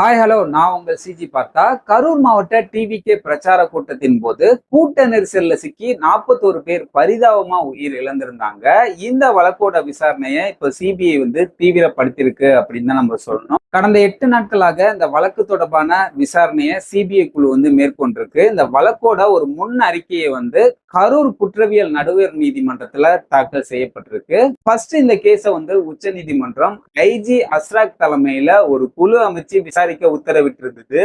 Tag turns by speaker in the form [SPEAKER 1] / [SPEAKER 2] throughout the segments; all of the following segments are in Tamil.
[SPEAKER 1] ஹாய் ஹலோ, நான் உங்கள் சிஜி பார்த்தா. கரூர் மாவட்ட டிவிகே பிரச்சார கூட்டத்தின் போது கூட்ட நெரிசல்ல சிக்கி 41 பேர் பரிதாபமா உயிர் இழந்திருந்தாங்க. இந்த வழக்கோட விசாரணையை இப்ப சிபிஐ தீவிரப்படுத்தியிருக்கு அப்படின்னு தான் நம்ம சொல்லணும். கடந்த 8 நாட்களாக இந்த வழக்கு தொடர்பான விசாரணையை சிபிஐ குழு மேற்கொண்டிருக்கு. இந்த வழக்கோட ஒரு முன் அறிக்கையை கரூர் குற்றவியல் நடுவர் நீதிமன்றத்துல தாக்கல் செய்யப்பட்டிருக்கு. ஃபர்ஸ்ட் இந்த கேஸ உச்ச நீதிமன்றம் ஐஜி அஸ்ராக் தலைமையில ஒரு குழு அமைச்சு விசாரிக்க உத்தரவிட்டிருந்தது.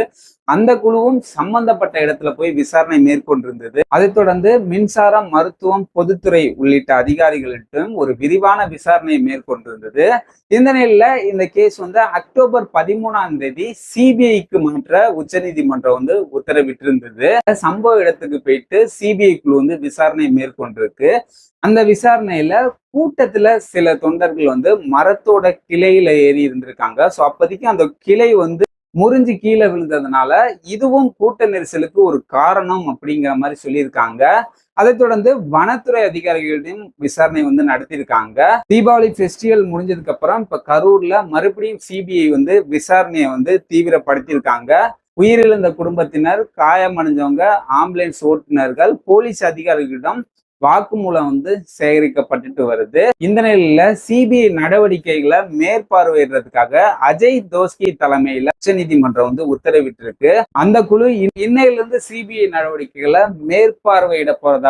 [SPEAKER 1] அந்த குழுவும் சம்பந்தப்பட்ட இடத்துல போய் விசாரணை மேற்கொண்டிருந்தது. அதைத் தொடர்ந்து மின்சாரம், மருத்துவம், பொதுத்துறை உள்ளிட்ட அதிகாரிகளிடம் ஒரு விரிவான விசாரணையை மேற்கொண்டிருந்தது. இந்த நிலையில இந்த கேஸ் அக்டோபர் 13ஆம் தேதி சிபிஐக்கு மாற்ற உச்ச நீதிமன்றம் உத்தரவிட்டிருந்தது. சம்பவ இடத்துக்கு போயிட்டு சிபிஐ குழு விசாரணை மேற்கொண்டிருக்கு. அந்த விசாரணையில கூட்டத்துல சில தொண்டர்கள் மரத்தோட கிளையில ஏறி இருந்திருக்காங்க. சோ அப்போதைக்கு அந்த கிளை முறிஞ்சு கீழே விழுந்ததுனால இதுவும் கூட்ட நெரிசலுக்கு ஒரு காரணம் அப்படிங்கிற மாதிரி சொல்லியிருக்காங்க. அதைத் தொடர்ந்து வனத்துறை அதிகாரிகளிடம் விசாரணை நடத்தியிருக்காங்க. தீபாவளி ஃபெஸ்டிவல் முடிஞ்சதுக்கு அப்புறம் இப்ப கரூர்ல மறுபடியும் சிபிஐ விசாரணையை தீவிரப்படுத்தியிருக்காங்க. உயிரிழந்த குடும்பத்தினர், காயமடைஞ்சவங்க, ஆம்புலன்ஸ் ஓட்டுநர்கள், போலீஸ் அதிகாரிகளிடம் வாக்குமூலம் சேகரிக்கப்பட்டு வருது. இந்த நிலையில சிபிஐ நடவடிக்கைகளை மேற்பார்வையிடுறதுக்காக அஜய் தோஸ்கி தலைமையில உச்ச நீதிமன்றம் உத்தரவிட்டிருக்கு. அந்த குழு இன்னையிலிருந்து சிபிஐ நடவடிக்கைகளை மேற்பார்வையிட போறதா